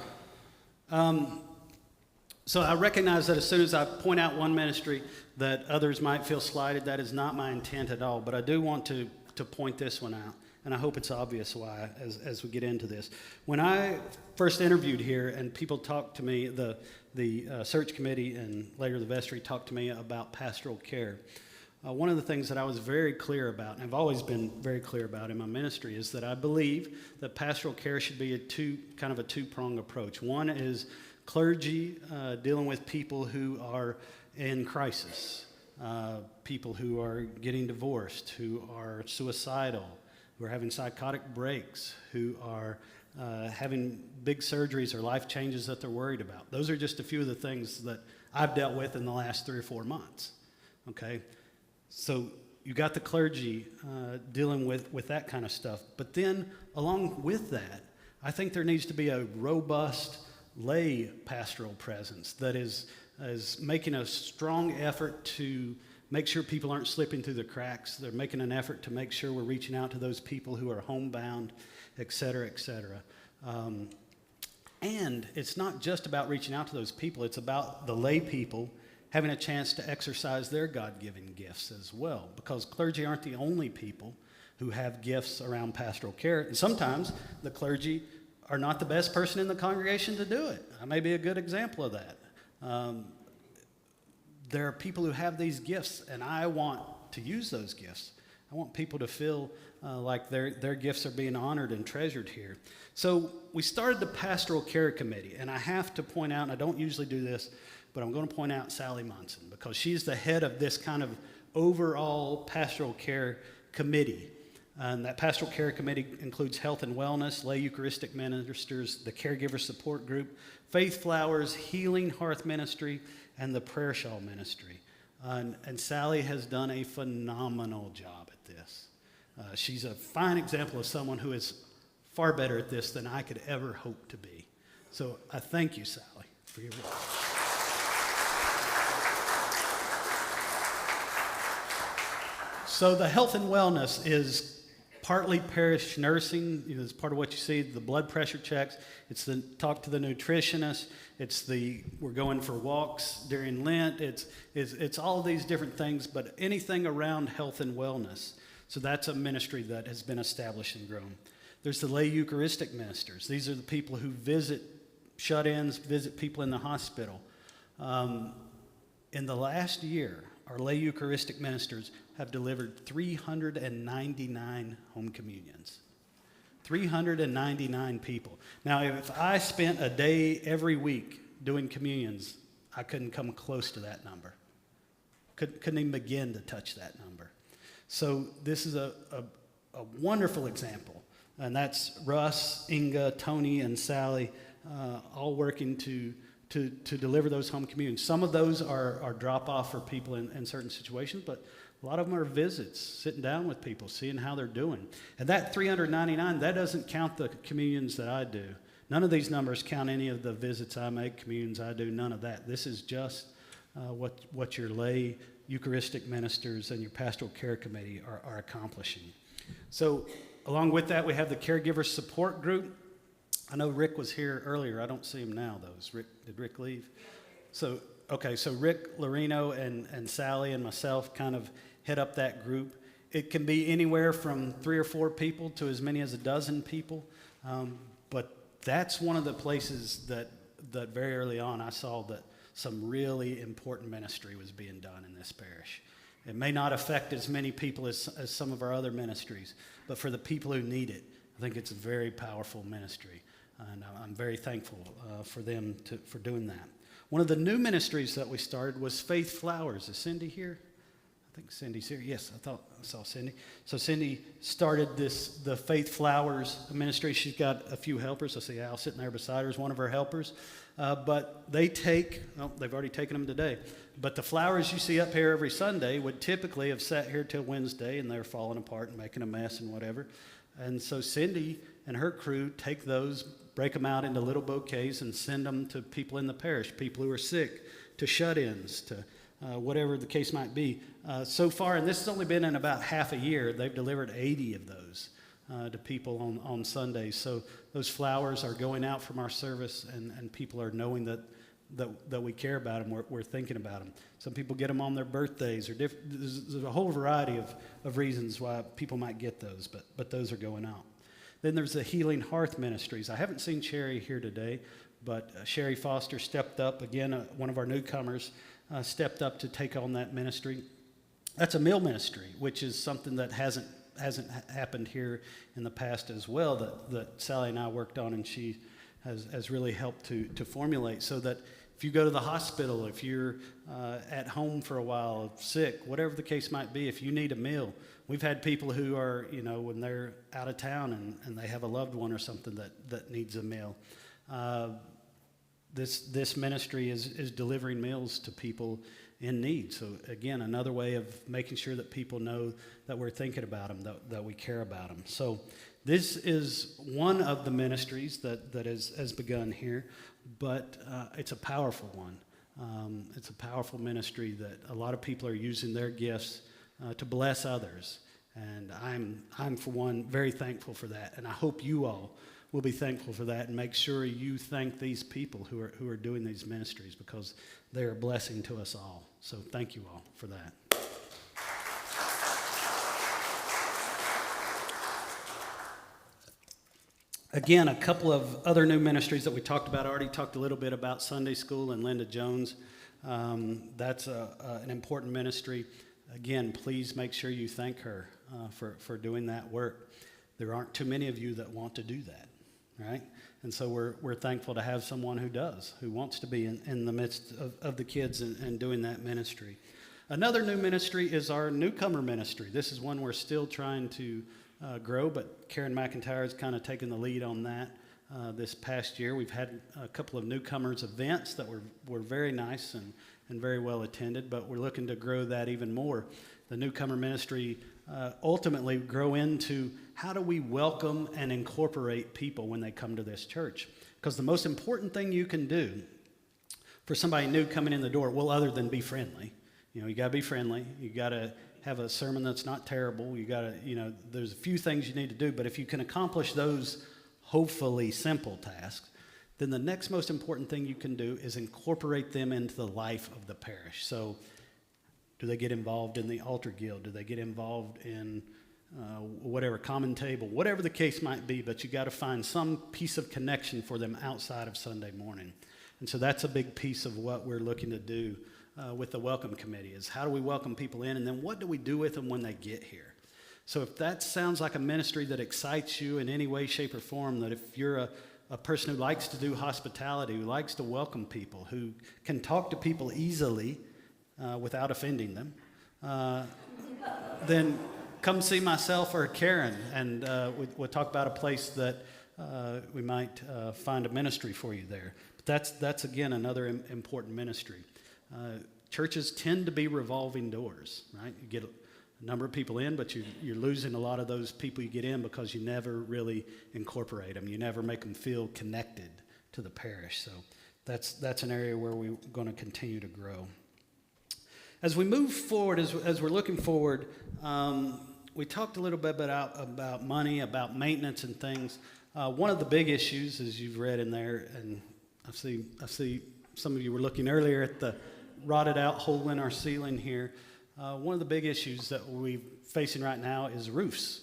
So I recognize that as soon as I point out one ministry that others might feel slighted. That is not my intent at all. But I do want to point this one out. And I hope it's obvious why as we get into this. When I first interviewed here and people talked to me, the search committee and later the vestry talked to me about pastoral care. One of the things that I was very clear about, and I've always been very clear about in my ministry, is that I believe that pastoral care should be a two-pronged approach. One is clergy dealing with people who are in crisis, people who are getting divorced, who are suicidal, who are having psychotic breaks, who are having big surgeries or life changes that they're worried about. Those are just a few of the things that I've dealt with in the last 3 or 4 months, okay? So you got the clergy dealing with that kind of stuff. But then along with that, I think there needs to be a robust lay pastoral presence that is making a strong effort to make sure people aren't slipping through the cracks. They're making an effort to make sure we're reaching out to those people who are homebound, et cetera, et cetera. And it's not just about reaching out to those people. It's about the lay people having a chance to exercise their God-given gifts as well, because clergy aren't the only people who have gifts around pastoral care. And sometimes the clergy are not the best person in the congregation to do it. I may be a good example of that. There are people who have these gifts, and I want to use those gifts. I want people to feel like their gifts are being honored and treasured here. So we started the Pastoral Care Committee, and I have to point out, and I don't usually do this, but I'm going to point out Sally Munson, because she's the head of this kind of overall pastoral care committee. And that pastoral care committee includes health and wellness, lay Eucharistic ministers, the caregiver support group, Faith Flowers, Healing Hearth Ministry, and the Prayer Shawl Ministry. And Sally has done a phenomenal job at this. She's a fine example of someone who is far better at this than I could ever hope to be. So I thank you, Sally, for your work. So the health and wellness is partly parish nursing. It's part of what you see, the blood pressure checks. It's the talk to the nutritionist. It's we're going for walks during Lent. It's all of these different things, but anything around health and wellness. So that's a ministry that has been established and grown. There's the lay Eucharistic ministers. These are the people who visit shut-ins, visit people in the hospital. In the last year, our lay Eucharistic ministers have delivered 399 home communions. 399 people. Now, if I spent a day every week doing communions, I couldn't come close to that number. Couldn't even begin to touch that number. So this is a wonderful example. And that's Russ, Inga, Tony, and Sally all working to deliver those home communions. Some of those are drop-off for people in certain situations, but a lot of them are visits, sitting down with people, seeing how they're doing. And that 399, that doesn't count the communions that I do. None of these numbers count any of the visits I make, communions I do, none of that. This is just what your lay Eucharistic ministers and your pastoral care committee are accomplishing. So along with that, we have the caregiver support group. I know Rick was here earlier. I don't see him now, though. Did Rick leave? So Rick, Loreno, and Sally and myself kind of head up that group. It can be anywhere from 3 or 4 people to as many as a dozen people. But that's one of the places that very early on I saw that some really important ministry was being done in this parish. It may not affect as many people as some of our other ministries, but for the people who need it, I think it's a very powerful ministry. And I'm very thankful for them for doing that. One of the new ministries that we started was Faith Flowers. Is Cindy here? I think Cindy's here. Yes, I thought I saw Cindy. So Cindy started the Faith Flowers ministry. She's got a few helpers. I see Al sitting there beside her is one of her helpers. But they've already taken them today. But the flowers you see up here every Sunday would typically have sat here till Wednesday, and they're falling apart and making a mess and whatever. And so Cindy and her crew take those, break them out into little bouquets, and send them to people in the parish, people who are sick, to shut-ins, to whatever the case might be. So far, and this has only been in about half a year, they've delivered 80 of those to people on Sundays. So those flowers are going out from our service, and people are knowing that we care about them, we're thinking about them. Some people get them on their birthdays, or there's a whole variety of reasons why people might get those, but those are going out. Then there's the Healing Hearth Ministries. I haven't seen Sherry here today, but Sherry Foster stepped up, again, one of our newcomers, stepped up to take on that ministry. That's a meal ministry, which is something that hasn't happened here in the past as well, that Sally and I worked on, and she has really helped to formulate, so that if you go to the hospital, if you're at home for a while, sick, whatever the case might be, if you need a meal. We've had people who are, when they're out of town and they have a loved one or something that needs a meal. This ministry is delivering meals to people in need. So again, another way of making sure that people know that we're thinking about them, that we care about them. So this is one of the ministries that has begun here, but it's a powerful one. It's a powerful ministry that a lot of people are using their gifts to bless others. And I'm for one very thankful for that. And I hope you all will be thankful for that, and make sure you thank these people who are doing these ministries, because they are a blessing to us all. So thank you all for that. Again, a couple of other new ministries that we talked about. I already talked a little bit about Sunday School and Linda Jones. That's an important ministry. Again, please make sure you thank her for doing that work. There aren't too many of you that want to do that, right? And so we're thankful to have someone who wants to be in the midst of the kids and doing that ministry. Another new ministry is our newcomer ministry. This is one we're still trying to grow, but Karen McIntyre has kind of taken the lead on that this past year. We've had a couple of newcomers events that were very nice and very well attended, but we're looking to grow that even more. The newcomer ministry ultimately grow into how do we welcome and incorporate people when they come to this church? Because the most important thing you can do for somebody new coming in the door, well, other than be friendly, you got to be friendly. You got to have a sermon that's not terrible. You got to, there's a few things you need to do, but if you can accomplish those hopefully simple tasks, then the next most important thing you can do is incorporate them into the life of the parish. So do they get involved in the altar guild? Do they get involved in whatever, common table, whatever the case might be, but you got to find some piece of connection for them outside of Sunday morning. And so that's a big piece of what we're looking to do with the welcome committee, is how do we welcome people in, and then what do we do with them when they get here? So if that sounds like a ministry that excites you in any way, shape, or form, that if you're a person who likes to do hospitality, who likes to welcome people, who can talk to people easily without offending them, then come see myself or Karen, and we'll talk about a place that we might find a ministry for you there. But that's again, another important ministry. Churches tend to be revolving doors, right? You get a number of people in, but you're losing a lot of those people you get in because you never really incorporate them. You never make them feel connected to the parish. So that's an area where we're going to continue to grow. As we move forward, as we're looking forward, we talked a little bit about money, about maintenance and things. One of the big issues, as you've read in there, and I see some of you were looking earlier at the rotted out hole in our ceiling here. One of the big issues that we're facing right now is roofs.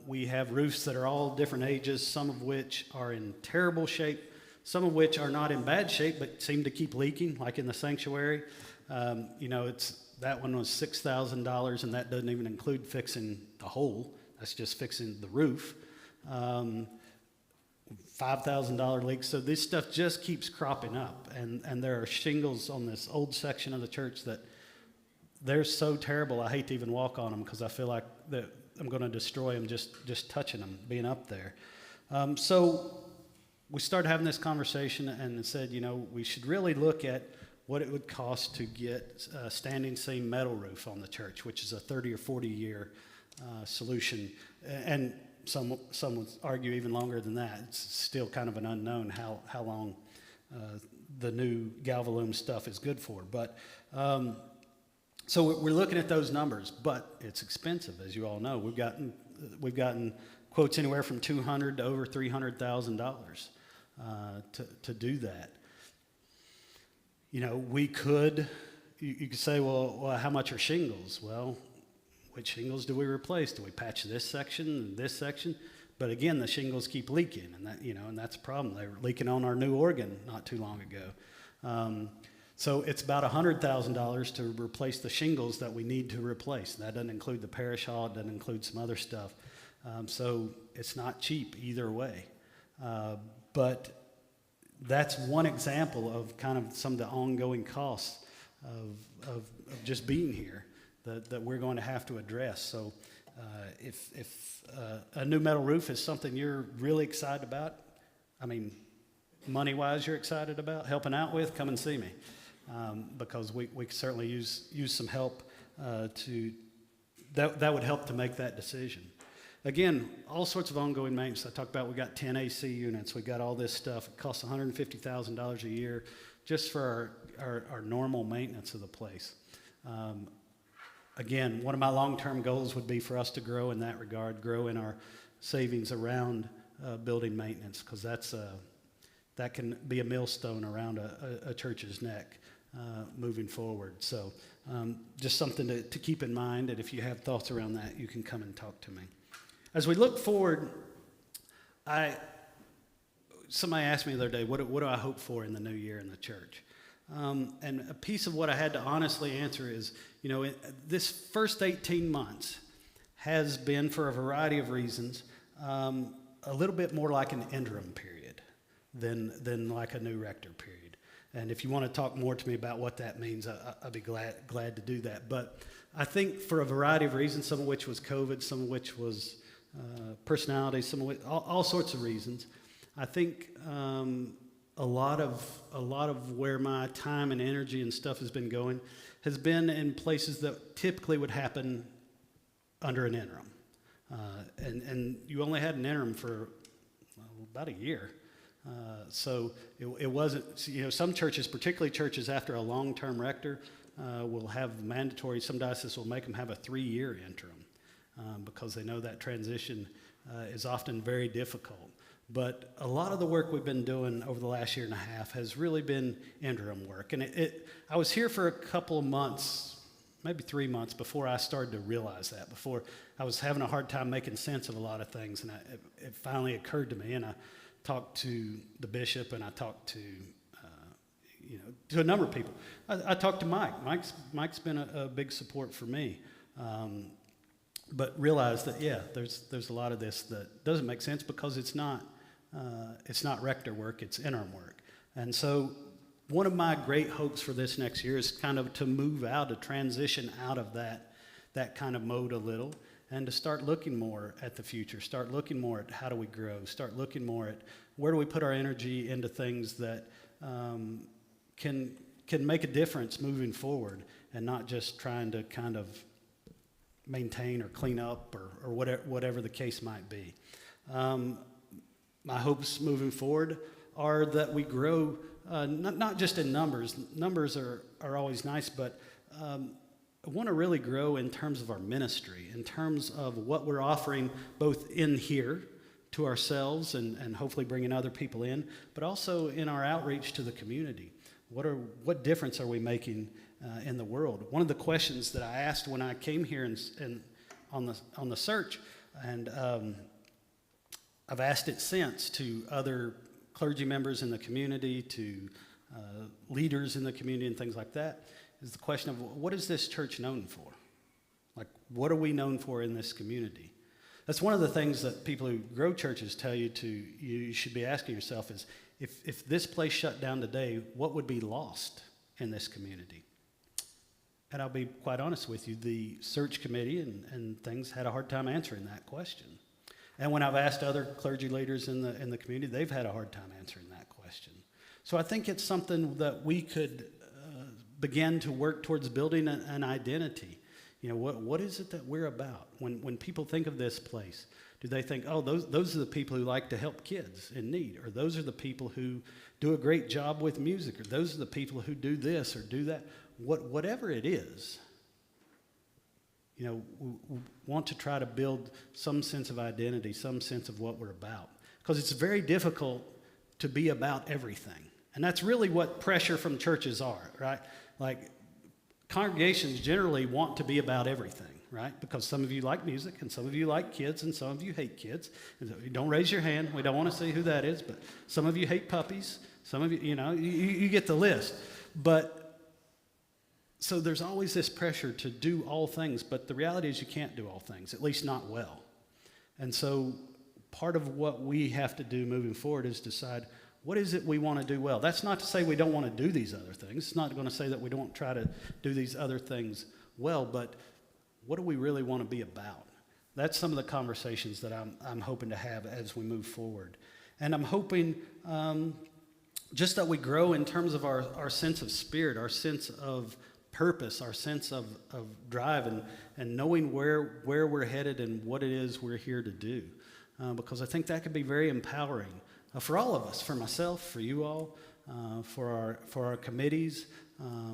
We have roofs that are all different ages, some of which are in terrible shape, some of which are not in bad shape but seem to keep leaking, like in the sanctuary. That one was $6,000, and that doesn't even include fixing the hole. That's just fixing the roof. $5,000 leaks. So this stuff just keeps cropping up, and there are shingles on this old section of the church that they're so terrible, I hate to even walk on them because I feel like that I'm going to destroy them just touching them, being up there. So we started having this conversation and said, we should really look at what it would cost to get a standing seam metal roof on the church, which is a 30 or 40 year solution. And some would argue even longer than that. It's still kind of an unknown how long the new Galvalume stuff is good for. But so we're looking at those numbers, but it's expensive, as you all know. We've gotten quotes anywhere from $200,000 to over $300,000 to do that. We could. You could say, well, how much are shingles? Well, which shingles do we replace? Do we patch this section and this section? But again, the shingles keep leaking, and and that's a problem. They were leaking on our new organ not too long ago. So it's about $100,000 to replace the shingles that we need to replace. That doesn't include the parish hall. It doesn't include some other stuff. So it's not cheap either way. But that's one example of kind of some of the ongoing costs of just being here that we're going to have to address. So if a new metal roof is something you're really excited about, money-wise you're excited about, helping out with, come and see me. Because we could certainly use some help that would help to make that decision. Again, all sorts of ongoing maintenance. I talked about we got 10 AC units. We got all this stuff. It costs $150,000 a year just for our normal maintenance of the place. Again, one of my long-term goals would be for us to grow in that regard, grow in our savings around building maintenance, because that can be a millstone around a church's neck moving forward. So just something to keep in mind, and if you have thoughts around that, you can come and talk to me. As we look forward, somebody asked me the other day, what do I hope for in the new year in the church? And a piece of what I had to honestly answer is, this first 18 months has been, for a variety of reasons, a little bit more like an interim period than like a new rector period. And if you want to talk more to me about what that means, I'll be glad to do that. But I think for a variety of reasons, some of which was COVID, some of which was personality, some of which, all sorts of reasons, I think a lot of where my time and energy and stuff has been going has been in places that typically would happen under an interim. And you only had an interim for about a year. So it wasn't, some churches, particularly churches after a long-term rector, will have mandatory, some dioceses will make them have a 3-year interim because they know that transition is often very difficult. But a lot of the work we've been doing over the last year and a half has really been interim work. And I was here for a couple of months, maybe 3 months, before I started to realize that, before I was having a hard time making sense of a lot of things. And it finally occurred to me, and I talked to the bishop, and I talked to a number of people. I talked to Mike. Mike's been a big support for me. But realized that, there's a lot of this that doesn't make sense because it's not rector work, it's interim work. And so one of my great hopes for this next year is kind of to move out, to transition out of that kind of mode a little, and to start looking more at the future, start looking more at how do we grow, start looking more at where do we put our energy into things that can make a difference moving forward, and not just trying to kind of maintain or clean up or whatever the case might be. My hopes moving forward are that we grow, not just in numbers. Numbers are always nice, but I want to really grow in terms of our ministry, in terms of what we're offering both in here to ourselves and hopefully bringing other people in, but also in our outreach to the community. What difference are we making in the world? One of the questions that I asked when I came here and on the search, and I've asked it since to other clergy members in the community, to leaders in the community and things like that, is the question of what is this church known for? Like, what are we known for in this community? That's one of the things that people who grow churches tell you should be asking yourself is, if this place shut down today, what would be lost in this community? And I'll be quite honest with you, the search committee and things had a hard time answering that question. And when I've asked other clergy leaders in the community, they've had a hard time answering that question. So I think it's something that we could begin to work towards building an identity. You know, what is it that we're about? When people think of this place, do they think, oh, those are the people who like to help kids in need, or those are the people who do a great job with music, or those are the people who do this or do that? Whatever it is, you know, we want to try to build some sense of identity, some sense of what we're about. Because it's very difficult to be about everything. And that's really what pressure from churches are, right? Like, congregations generally want to be about everything, right? Because some of you like music, and some of you like kids, and some of you hate kids. And so, don't raise your hand. We don't want to see who that is. But some of you hate puppies. Some of you, you know, you get the list. But so there's always this pressure to do all things, but the reality is you can't do all things, at least not well. And so part of what we have to do moving forward is decide, what is it we want to do well? That's not to say we don't want to do these other things. It's not going to say that we don't try to do these other things well, but what do we really want to be about? That's some of the conversations that I'm hoping to have as we move forward. And I'm hoping just that we grow in terms of our sense of spirit, our sense of purpose, our sense of drive, and knowing where we're headed and what it is we're here to do. Because I think that could be very empowering for all of us, for myself, for you all, for our committees,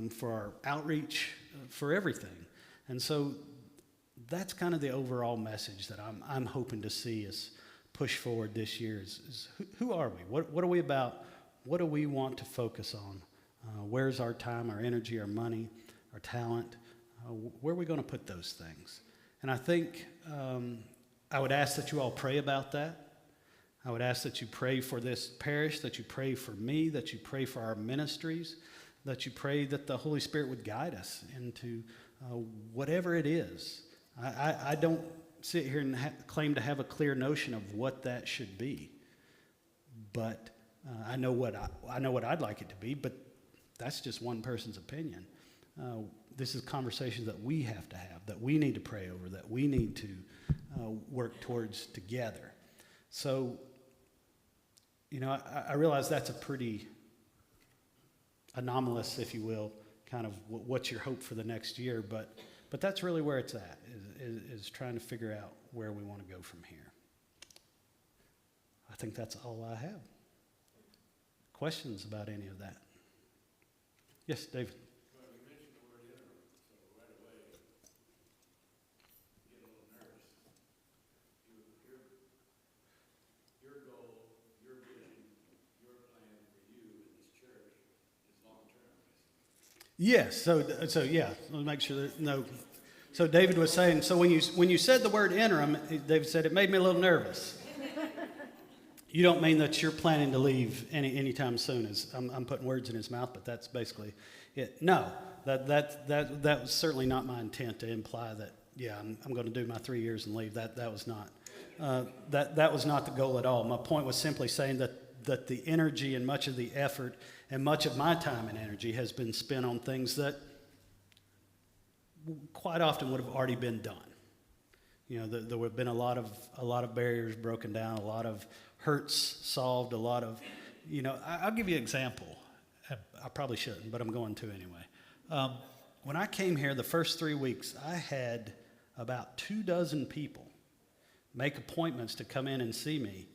for our outreach, for everything. And so that's kind of the overall message that I'm hoping to see us push forward this year is who are we? What are we about? What do we want to focus on? Where's our time, our energy, our money, our talent? Where are we going to put those things? And I think I would ask that you all pray about that. I would ask that you pray for this parish, that you pray for me, that you pray for our ministries, that you pray that the Holy Spirit would guide us into whatever it is. I don't sit here and claim to have a clear notion of what that should be, but I know what I'd like it to be. But that's just one person's opinion. This is conversations that we have to have, that we need to pray over, that we need to work towards together. So, you know, I realize that's a pretty anomalous, if you will, kind of what's your hope for the next year, but that's really where it's at, is trying to figure out where we want to go from here. I think that's all I have. Questions about any of that? Yes, David. Well, you mentioned the word interim, so right away, you get a little nervous. Your goal, your vision, your plan for you in this church is long-term. Yes, so yeah, let me make sure that, no. So David was saying, so when you said the word interim, David said, it made me a little nervous. You don't mean that you're planning to leave anytime soon? I'm putting words in his mouth, but that's basically it. No, that was certainly not my intent to imply that. Yeah, I'm going to do my 3 years and leave. That was not that was not the goal at all. My point was simply saying that the energy and much of the effort and much of my time and energy has been spent on things that quite often would have already been done. You know, there would have been a lot of barriers broken down, a lot of hurts solved, a lot of, you know, I'll give you an example. I probably shouldn't, but I'm going to anyway. When I came here the first 3 weeks, I had about 24 people make appointments to come in and see me.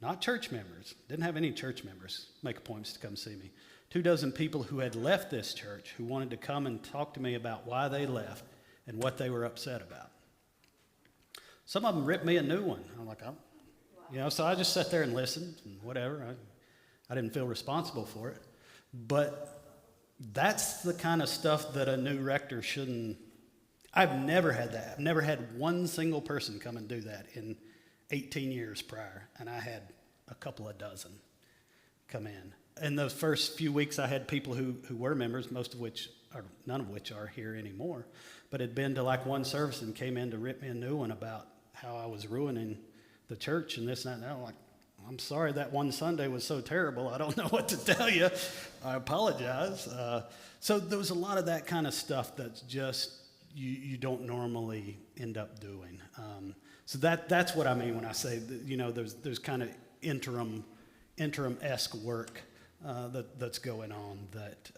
Not church members. Didn't have any church members make appointments to come see me. 24 people who had left this church who wanted to come and talk to me about why they left and what they were upset about. Some of them ripped me a new one. I'm like, oh. You know, so I just sat there and listened and whatever. I didn't feel responsible for it. But that's the kind of stuff that a new rector shouldn't. I've never had that. I've never had one single person come and do that in 18 years prior. And I had a couple of dozen come in. In those first few weeks, I had people who were members, most of which, or none of which are here anymore, but had been to like one service and came in to rip me a new one about how I was ruining the church and this and that. And I'm like, I'm sorry that one Sunday was so terrible. I don't know what to tell you. I apologize. So there was a lot of that kind of stuff that's just you don't normally end up doing. So that's what I mean when I say that, you know, there's kind of interim-esque work that's going on that,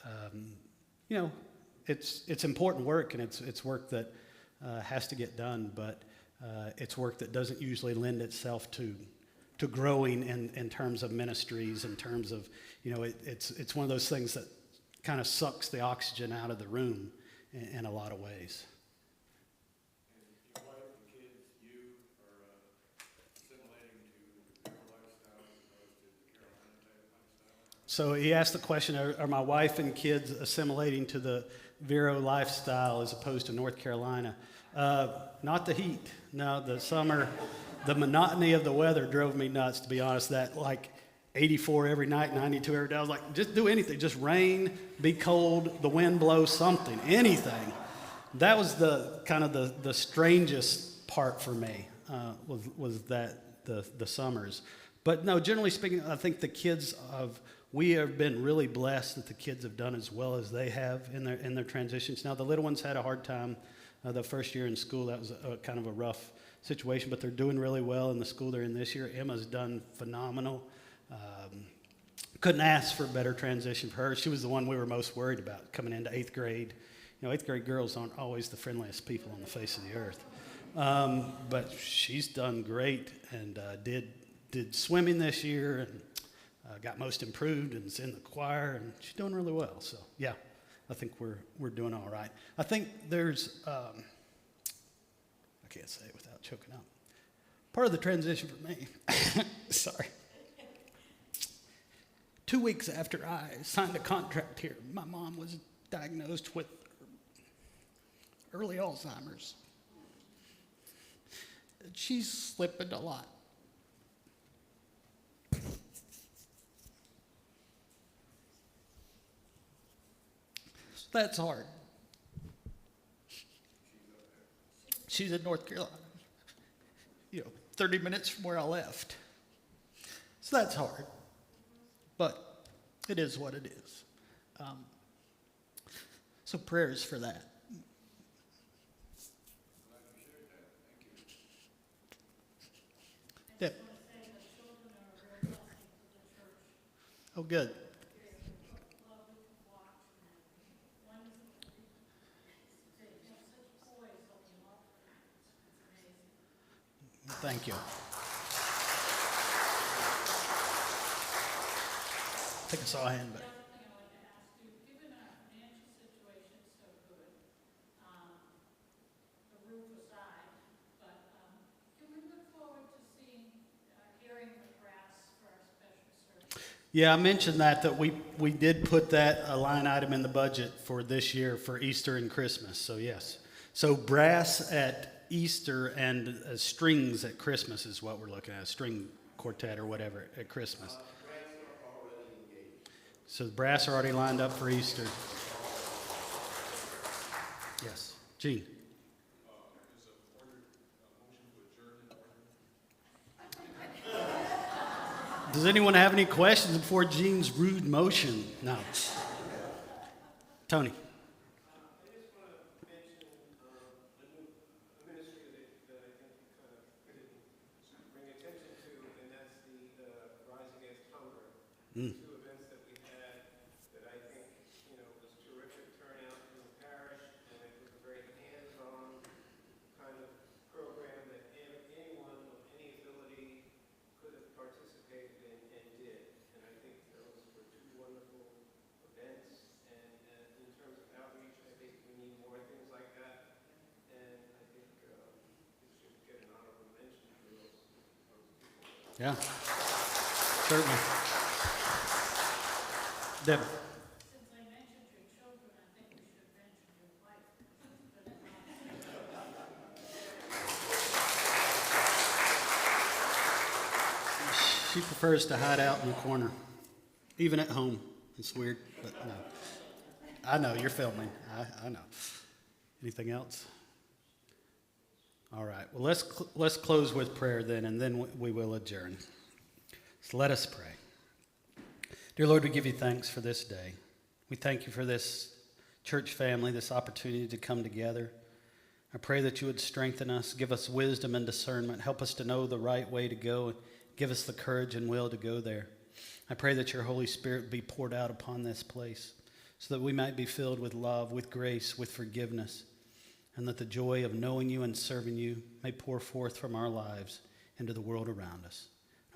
you know, it's important work, and it's work that has to get done, but it's work that doesn't usually lend itself to growing in terms of ministries, in terms of, you know, it's one of those things that kind of sucks the oxygen out of the room in a lot of ways. And your wife and kids, you are assimilating to your lifestyle as opposed to the Carolina type lifestyle? So he asked the question, are my wife and kids assimilating to the Vero lifestyle as opposed to North Carolina? Not the heat. No, the summer, the monotony of the weather drove me nuts, to be honest. That like 84 every night, 92 every day. I was like, just do anything. Just rain, be cold, the wind blow, something, anything. That was the kind of the strangest part for me, was that the summers. But no, generally speaking, I think we have been really blessed that the kids have done as well as they have in their transitions. Now, the little ones had a hard time the first year in school. That was kind of a rough situation, but they're doing really well in the school they're in this year. Emma's done phenomenal. Couldn't ask for a better transition for her. She was the one we were most worried about coming into 8th grade. You know, 8th grade girls aren't always the friendliest people on the face of the earth. But she's done great, and did swimming this year, and got most improved, and is in the choir, and she's doing really well. So yeah, I think we're doing all right. I think there's I can't say it without choking up. Part of the transition for me, sorry. 2 weeks after I signed a contract here, my mom was diagnosed with early Alzheimer's. She's slipping a lot. That's hard. She's in North Carolina, 30 minutes from where I left. So that's hard, but it is what it is. So prayers for that. Yeah. Oh, good. Thank you. I think I saw a hand back. The other thing I wanted to ask you, given our financial situation so good, the roof aside, but can we look forward to hearing the brass for our special service? Yeah, I mentioned that we did put that a line item in the budget for this year for Easter and Christmas. So yes, so brass at Easter and strings at Christmas is what we're looking at. A string quartet or whatever at Christmas. So the brass are already lined up for Easter. Yes, Gene. Does anyone have any questions before Gene's rude motion? No. Tony. I just want to mention a ministry that I think we didn't bring attention to, and that's the Rise Against Hunger. Two events that we had that I think, was terrific turnout in the parish, and it was a very hands-on kind of program that anyone of any ability could have participated in and did. And I think those were two wonderful events. And in terms of outreach, I think we need more things like that. And I think it should get an honorable mention for those people. Yeah, certainly. Deb. Since I mentioned your children, I think we should mention your wife. She prefers to hide out in the corner, even at home. It's weird, but no. I know, you're filming. I know. Anything else? All right. Well, let's close with prayer then, and then we will adjourn. So let us pray. Dear Lord, we give you thanks for this day. We thank you for this church family, this opportunity to come together. I pray that you would strengthen us, give us wisdom and discernment, help us to know the right way to go, give us the courage and will to go there. I pray that your Holy Spirit be poured out upon this place so that we might be filled with love, with grace, with forgiveness, and that the joy of knowing you and serving you may pour forth from our lives into the world around us.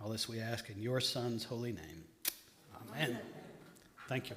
All this we ask in your Son's holy name. Amen. Thank you.